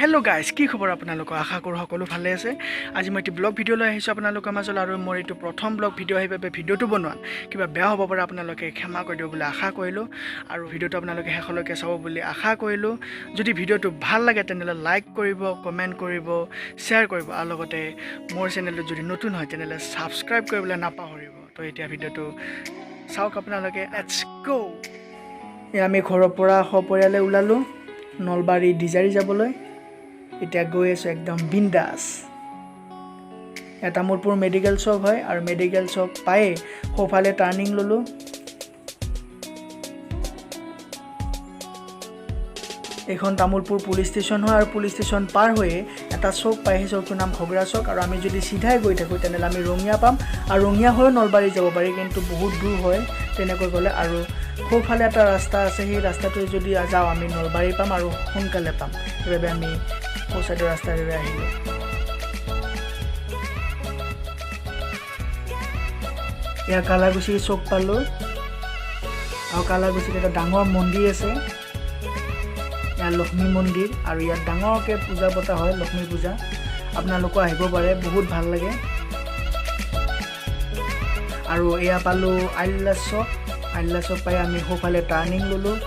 Hello guys की खबर आपलोक आशा करूँ सकलो भाले आछे। आज मैं ब्लग भिडिओ लै आहिছোঁ आपलोকৰ মাজলৈ और मोर ये प्रथम ब्लग भिडिओ आहिबाबे भिडिओটো बनोৱা किबा बेया হ'ব পাৰে आपलोके क्षमा কৰি দিও বুলি আশা কৰিলোঁ और भिडिओটো आपलोके শেষলৈকে চাব বুলি আশা কৰিলোঁ। যদি भिडिओটো ভাল লাগে তেনলে লাইক কৰিব, কমেন্ট কৰিব, শেয়াৰ কৰিব আৰু লগতে मोर चेनेलটো যদি নতুন হয় তেনলে সাবস্ক্ৰাইব কৰিবলৈ নাপাহৰিব। তো এতিয়া भिडिओটো চাওক आपलोके। Let's go. আমি ঘৰৰ পৰা সপৰিয়ালে ওলালো নলবাৰী ডিজাৰি যাবলৈ। এতিয়া গৈ আছো একদম বিন্দাস। তামোলপুৰ মেডিকেল চক হয় আৰু মেডিকেল চক পায়ে সোফালে টাৰ্নিং ললো। এখন তামোলপুৰ পুলিচ ষ্টেচন হয় আৰু পুলিচ ষ্টেচন পাৰ হৈয়ে এটা চক পায়। সেই চকটোৰ নাম খগৰা চক আৰু আমি যদি সিধাই গৈ থাকোঁ তেনেহ'লে আমি ৰঙিয়া পাম আৰু ৰঙিয়া হৈ নলবাৰী যাব পাৰি, কিন্তু বহুত দূৰ হয় তেনেকৈ গ'লে। আৰু সোঁফালে এটা ৰাস্তা আছে, সেই ৰাস্তাটো যদি যাওঁ আমি নলবাৰী পাম আৰু সোনকালে পাম। সেইবাবে আমি সোঁ চাইডৰ ৰাস্তাৰে আহিলোঁ। ইয়াৰ কালাগুচি চক পালোঁ আৰু কালাগুচিত এটা ডাঙৰ মন্দিৰ আছে, ইয়াৰ লক্ষ্মী মন্দিৰ, আৰু ইয়াত ডাঙৰকৈ পূজা পতা হয়, লক্ষ্মী পূজা। আপোনালোকো আহিব পাৰে, বহুত ভাল লাগে। আৰু এয়া পালোঁ আইলা চক। আইলা চক পাই আমি সোঁফালে টাৰ্নিং ল'লোঁ।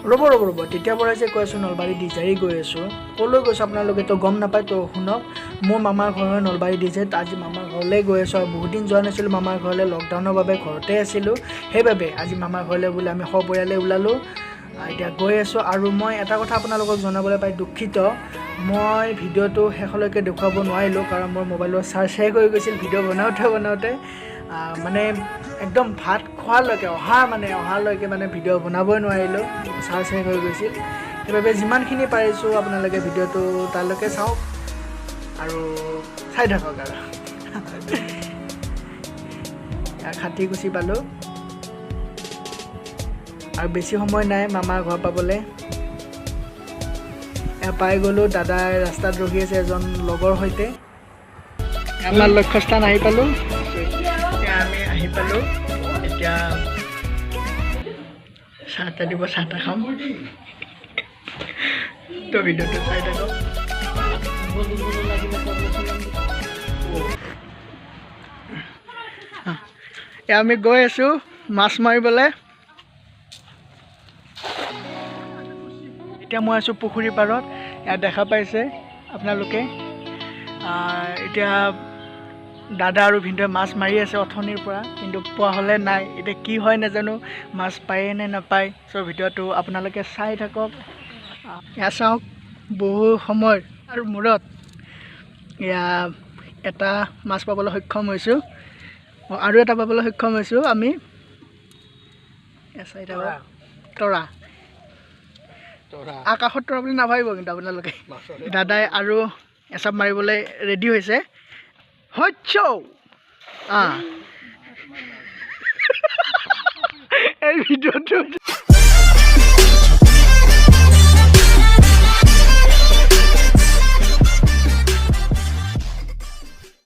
ৰ'ব তেতিয়াৰ পৰাই যে কৈ আছোঁ নলবাৰী ডিজাৰি গৈ আছোঁ। ক'লৈ গৈছোঁ আপোনালোকেতো গম নাপায়, তো শুনক। মোৰ মামাৰ ঘৰ হয় নলবাৰী ডিজাৰিত। আজি মামাৰ ঘৰলৈ গৈ আছোঁ আৰু বহুত দিন যোৱা নাছিলোঁ মামাৰ ঘৰলৈ, লকডাউনৰ বাবে ঘৰতে আছিলোঁ। সেইবাবে আজি মামাৰ ঘৰলৈ বুলি আমি সপৰিয়ালে ওলালোঁ। এতিয়া গৈ আছোঁ আৰু মই এটা কথা আপোনালোকক জনাবলৈ পাই দুখিত। মই ভিডিঅ'টো শেষলৈকে দেখুৱাব নোৱাৰিলোঁ কাৰণ মোৰ মোবাইলৰ চাৰ্জ শেষ হৈ গৈছিল ভিডিঅ' বনাওঁতে। মানে একদম ভাত খোৱালৈকে অহালৈকে ভিডিঅ' বনাবই নোৱাৰিলোঁ, চাৰ্জ শেষ হৈ গৈছিল। সেইবাবে যিমানখিনি পাৰিছোঁ আপোনালোকে ভিডিঅ'টো তালৈকে চাওক আৰু চাই থাকক। আৰু খাটিকুচি পালোঁ আৰু বেছি সময় নাই মামাৰ ঘৰ পাবলৈ। পাই গ'লোঁ। দাদাই ৰাস্তাত ৰখি আছে এজন লগৰ সৈতে। আমাৰ লক্ষ্যস্থান আহি পালোঁ। আমি আহি পালোঁ। এতিয়া চাহ তাহ দিব, চাহ তাহ খাম। তো ভিডিঅ'টো চাই থাকক। আমি গৈ আছোঁ মাছ মাৰিবলৈ। এতিয়া মই আছোঁ পুখুৰী পাৰত। ইয়াত দেখা পাইছে আপোনালোকে। এতিয়া দাদা আৰু ভিনদেউৱে মাছ মাৰি আছে অথনিৰ পৰা, কিন্তু পোৱা হ'লে নাই। এতিয়া কি হয় নাজানো, মাছ পায়ে নে নাপায়। চ' ভিডিঅ'টো আপোনালোকে চাই থাকক। এয়া চাওক, বহু সময় আৰু মূৰত এয়া এটা মাছ পাবলৈ সক্ষম হৈছোঁ, আৰু এটা পাবলৈ সক্ষম হৈছোঁ আমি। চাই থাকক, তৰা। আকাশত তৰা বুলি নাভাবিব কিন্তু আপোনালোকে। দাদাই আৰু এচাপ মাৰিবলৈ ৰেডি হৈছে। এই ভিডিঅ'টো